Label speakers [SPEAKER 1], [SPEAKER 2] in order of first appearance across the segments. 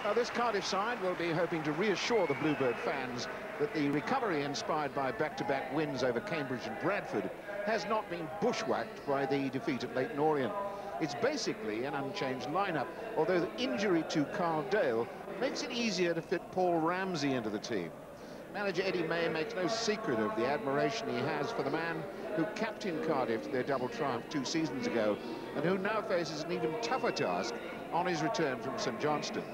[SPEAKER 1] Now, this Cardiff side will be hoping to reassure the Bluebird fans that the recovery inspired by back-to-back wins over Cambridge and Bradford has not been bushwhacked by the defeat at Leyton Orient. It's basically an unchanged lineup, although the injury to Carl Dale makes it easier to fit Paul Ramsey into the team. Manager Eddie May makes no secret of the admiration he has for the man who captained Cardiff to their double triumph 2 seasons ago and who now faces an even tougher task on his return from St Johnstone.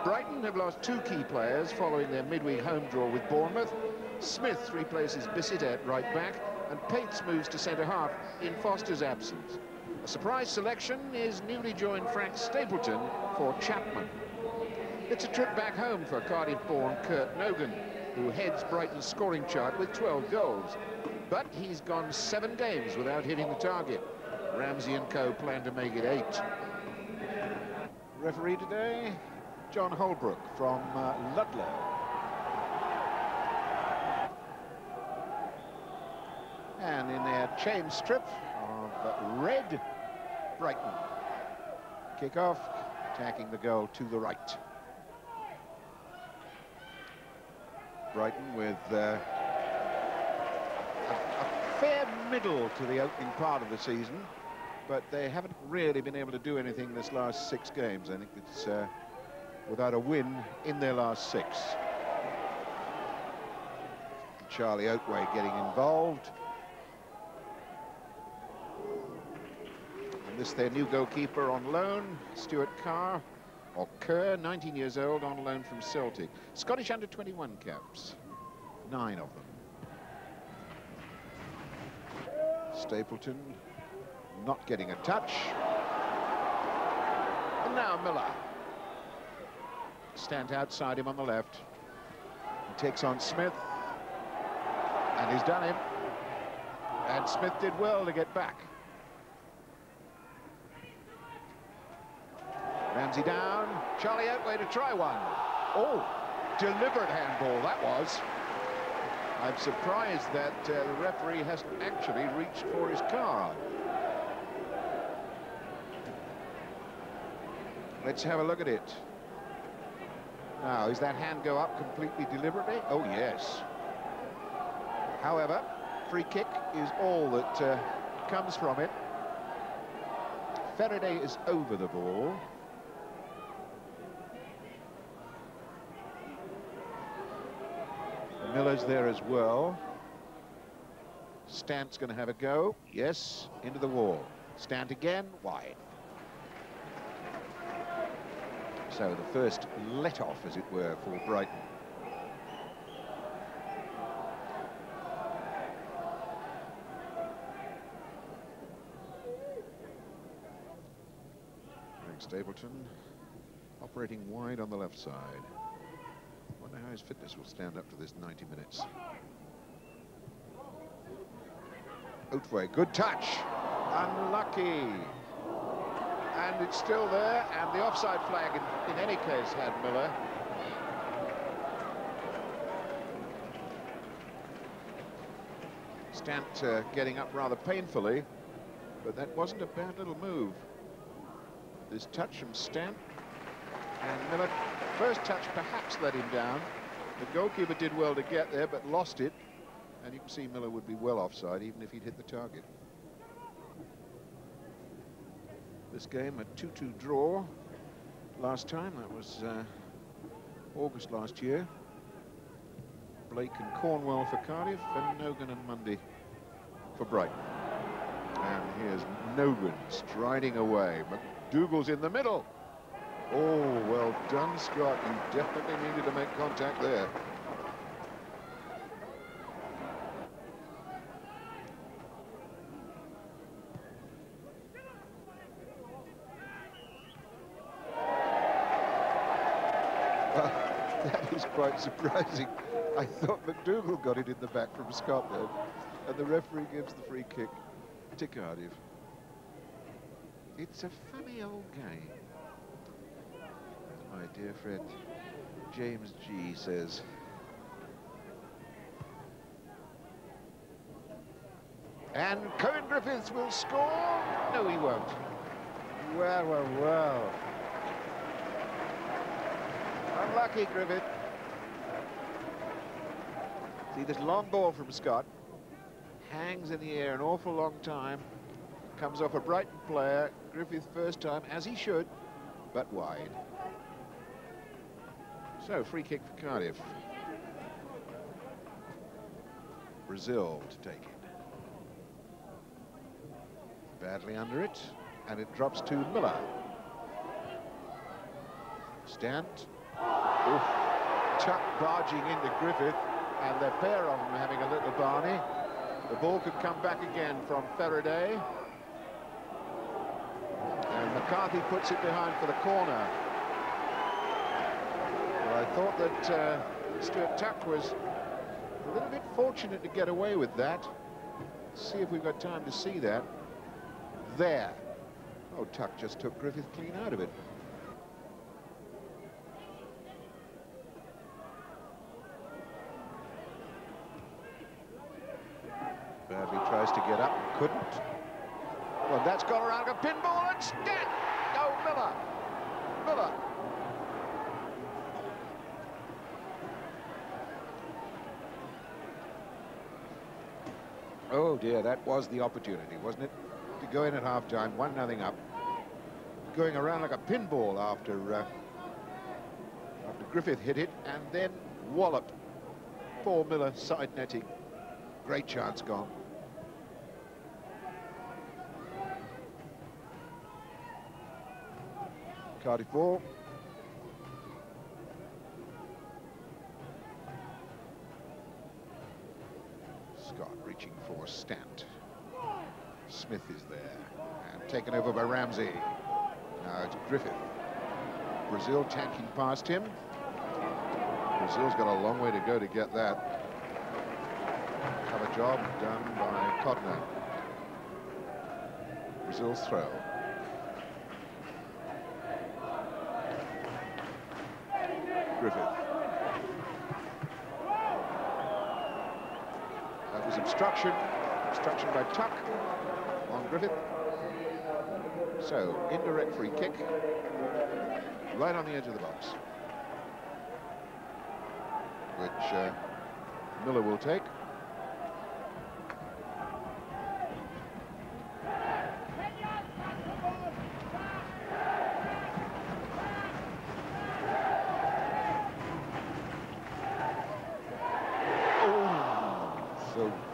[SPEAKER 1] Brighton have lost 2 key players following their midweek home draw with Bournemouth. Smith replaces Bissett at right back and Pates moves to centre-half in Foster's absence. A surprise selection is newly joined Frank Stapleton for Chapman. It's a trip back home for Cardiff-born Kurt Nogan, who heads Brighton's scoring chart with 12 goals. But he's gone 7 games without hitting the target. Ramsey and co plan to make it 8. Referee today, John Holbrook from Ludlow. And in their chain strip of red, Brighton. Kick-off, attacking the goal to the right. Brighton with a fair middle to the opening part of the season, but they haven't really been able to do anything this last 6 games. I think it's without a win in their last 6. Charlie Oatway getting involved. And this their new goalkeeper on loan, Stuart Kerr, 19 years old, on loan from Celtic. Scottish under-21 caps, 9 of them. Stapleton not getting a touch. And now Miller. Stands outside him on the left. He takes on Smith. And he's done him. And Smith did well to get back. Ramsey down. Charlie Oatway to try one. Oh, deliberate handball that was. I'm surprised that the referee hasn't actually reached for his card. Let's have a look at it. Now, is that hand go up completely deliberately? Oh, yes. However, free kick is all that comes from it. Faraday is over the ball. Miller's there as well. Stant's going to have a go. Yes, into the wall. Stant again, wide. So the first let-off, as it were, for Brighton. Frank Stapleton operating wide on the left side. Wonder how his fitness will stand up to this 90 minutes. Oatway, good touch. Unlucky. And it's still there, and the offside flag in any case had Miller. Stant getting up rather painfully, but that wasn't a bad little move. This touch from Stant, and Miller, first touch perhaps let him down. The goalkeeper did well to get there, but lost it, and you can see Miller would be well offside even if he'd hit the target. This game a 2-2 draw last time. That was August last year. Blake and Cornwell for Cardiff, and Nogan and Mundy for Brighton. And here's Nogan striding away. McDougall's in the middle. Oh, well done, Scott. You definitely needed to make contact there. That is quite surprising. I thought McDougall got it in the back from Scotland, and the referee gives the free kick to Cardiff. It's a funny old game. My dear friend James G says. And Cohen Griffiths will score. No, he won't. Well, well, well. Unlucky, Griffith. See this long ball from Scott. Hangs in the air an awful long time. Comes off a Brighton player. Griffith first time, as he should, but wide. So, free kick for Cardiff. Brazil to take it. Badly under it, and it drops to Miller. Stant. Oof. Chuck barging into Griffith, and the pair of them having a little Barney. The ball could come back again from Faraday. And McCarthy puts it behind for the corner. Well, I thought that Stuart Tuck was a little bit fortunate to get away with that. Let's see if we've got time to see that. There. Oh, Tuck just took Griffith clean out of it. Badly tries to get up and couldn't. Well, that's gone around a pinball and Stant! Oh, Miller! Miller! Oh dear, that was the opportunity, wasn't it? To go in at half-time, 1-0 up. Going around like a pinball after Griffith hit it, and then walloped. Poor Miller side netting. Great chance gone. Cardiff ball. Scott reaching for Stant. Smith is there and taken over by Ramsey. Now it's Griffith. Brazil tanking past him. Brazil's got a long way to go to get that. Cover job done by Codner. Brazil's throw. Griffith. That was obstruction. Obstruction by Tuck on Griffith. So, indirect free kick. Right on the edge of the box. Which Miller will take.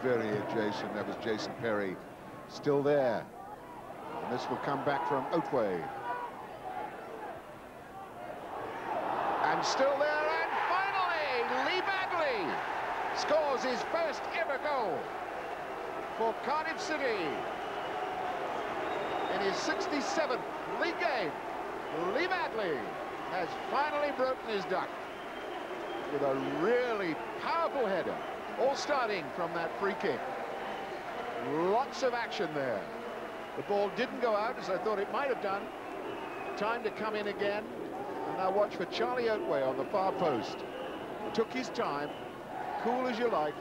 [SPEAKER 1] Very adjacent. That was Jason Perry still there, and this will come back from Otway, and still there, and finally Lee Bagley scores his first ever goal for Cardiff City in his 67th league game. Lee Bagley has finally broken his duck with a really powerful header. All starting from that free kick. Lots of action there. The ball didn't go out as I thought it might have done. Time to come in again. And now watch for Charlie Otway on the far post. Took his time, cool as you like.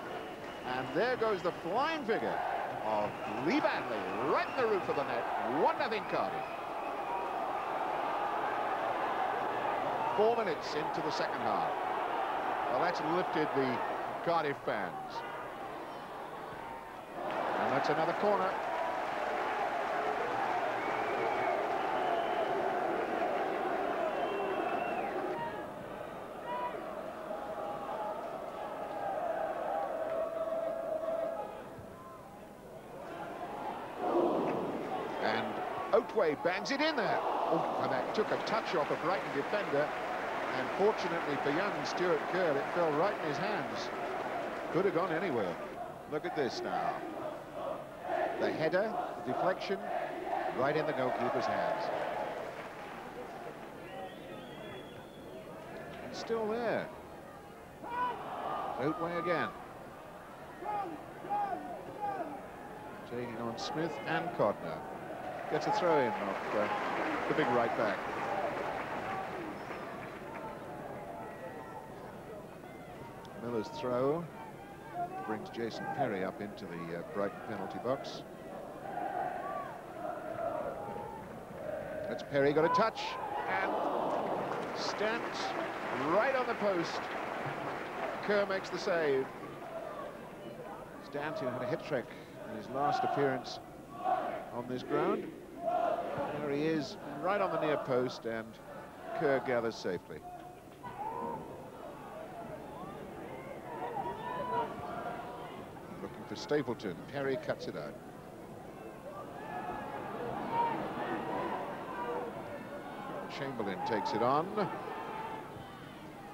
[SPEAKER 1] And there goes the flying figure of Lee Bagley, right in the roof of the net. 1-0 Cardiff. 4 minutes into the second half. Well, that's lifted the Cardiff fans. And that's another corner. And Otway bangs it in there. Oh, and that took a touch off a Brighton defender. And fortunately for young Stuart Kerr, it fell right in his hands. Could have gone anywhere. Look at this now. The header, the deflection, right in the goalkeeper's hands. And still there. Otway again. Taking on Smith and Codner. Gets a throw in off the big right back. Miller's throw brings Jason Perry up into the Brighton penalty box. That's Perry, got a touch, and Stant right on the post. Kerr makes the save. Stant, who had a hat-trick in his last appearance on this ground. There he is, right on the near post, and Kerr gathers safely. Looking for Stapleton. Perry cuts it out. Chamberlain takes it on.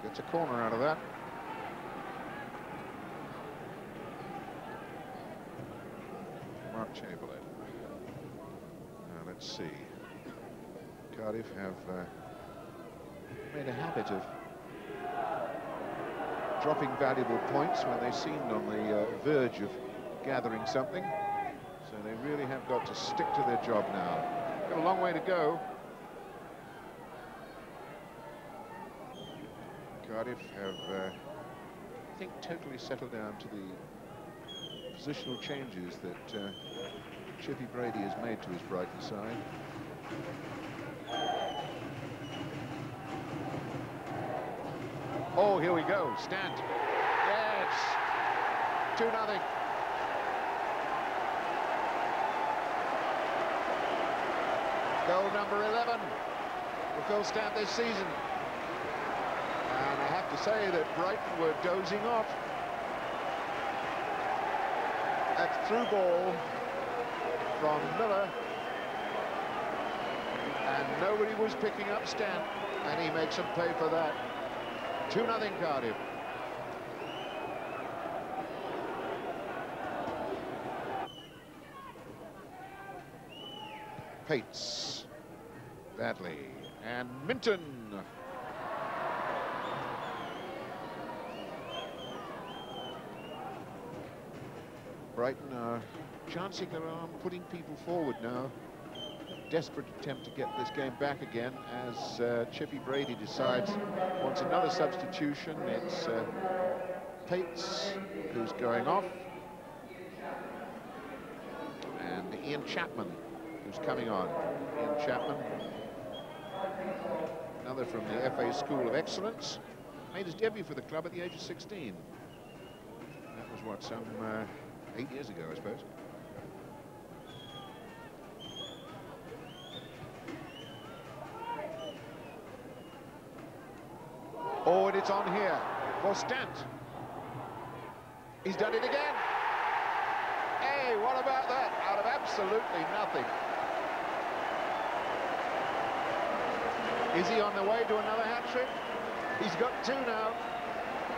[SPEAKER 1] Gets a corner out of that. Mark Chamberlain. Now let's see. Cardiff have made a habit of dropping valuable points when they seemed on the verge of gathering something. So they really have got to stick to their job now. Got a long way to go. Cardiff have, I think, totally settled down to the positional changes that Chippy Brady has made to his Brighton side. Oh, here we go. Stant. Yes. 2-0. Goal number 11 for Phil Stant this season. And I have to say that Brighton were dozing off. That through ball from Miller. And nobody was picking up Stant. And he makes them pay for that. 2-0 Cardiff. Pates. Badly. And Minton. Brighton are chancing their arm, putting people forward now. Desperate attempt to get this game back again as Chippy Brady decides wants another substitution. It's Pates who's going off, and Ian Chapman who's coming on. Ian Chapman, another from the FA School of Excellence, made his debut for the club at the age of 16. That was what, some 8 years ago, I suppose. Oh, and it's on here for Stant. He's done it again. Hey, what about that? Out of absolutely nothing. Is he on the way to another hat-trick? He's got 2 now.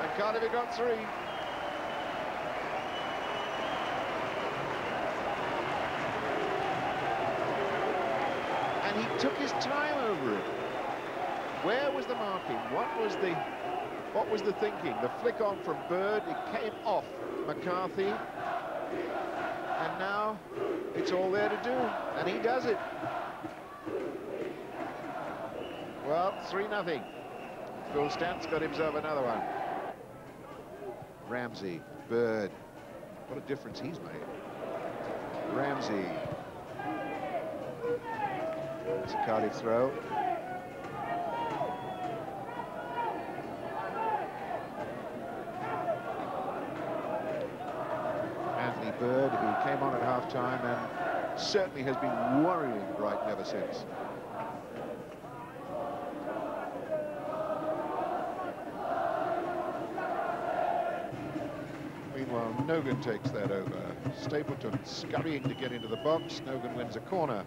[SPEAKER 1] And Cardiff have got 3. And he took his time over it. Where was the marking? What was the thinking? The flick on from Bird, it came off McCarthy, and now it's all there to do, and he does it. Well, 3-0. Phil Stant's got himself another one. Ramsey, Bird, what a difference he's made. Ramsey. It's a Cardiff throw. Bird, who came on at half-time and certainly has been worrying Brighton ever since. Meanwhile, Nogan takes that over. Stapleton scurrying to get into the box. Nogan wins a corner.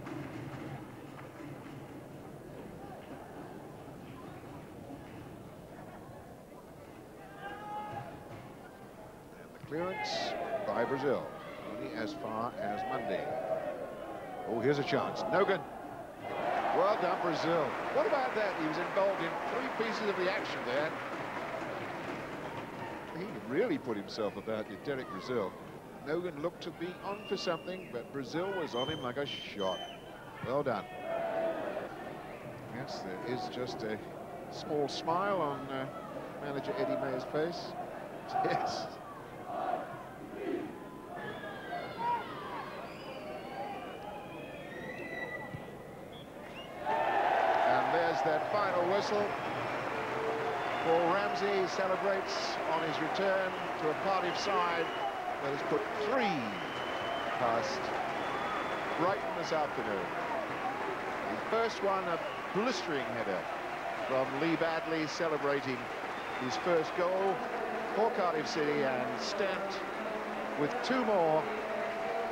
[SPEAKER 1] And the clearance by Brazil. Only as far as Monday. Oh, here's a chance. Nogan. Well done, Brazil. What about that? He was involved in 3 pieces of the action there. He really put himself about you, Derek Brazil. Nogan looked to be on for something, but Brazil was on him like a shot. Well done. Yes, there is just a small smile on manager Eddie Mayer's face. Yes. That final whistle. Paul Ramsey celebrates on his return to a Cardiff side that has put 3 past Brighton this afternoon. The first one, a blistering header from Lee Badley, celebrating his first goal for Cardiff City, and stamped with 2 more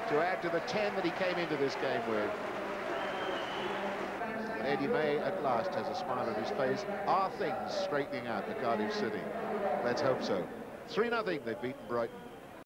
[SPEAKER 1] to add to the 10 that he came into this game with. And Eddie May at last has a smile on his face. Are things straightening out for Cardiff City? Let's hope so. 3-0, they've beaten Brighton.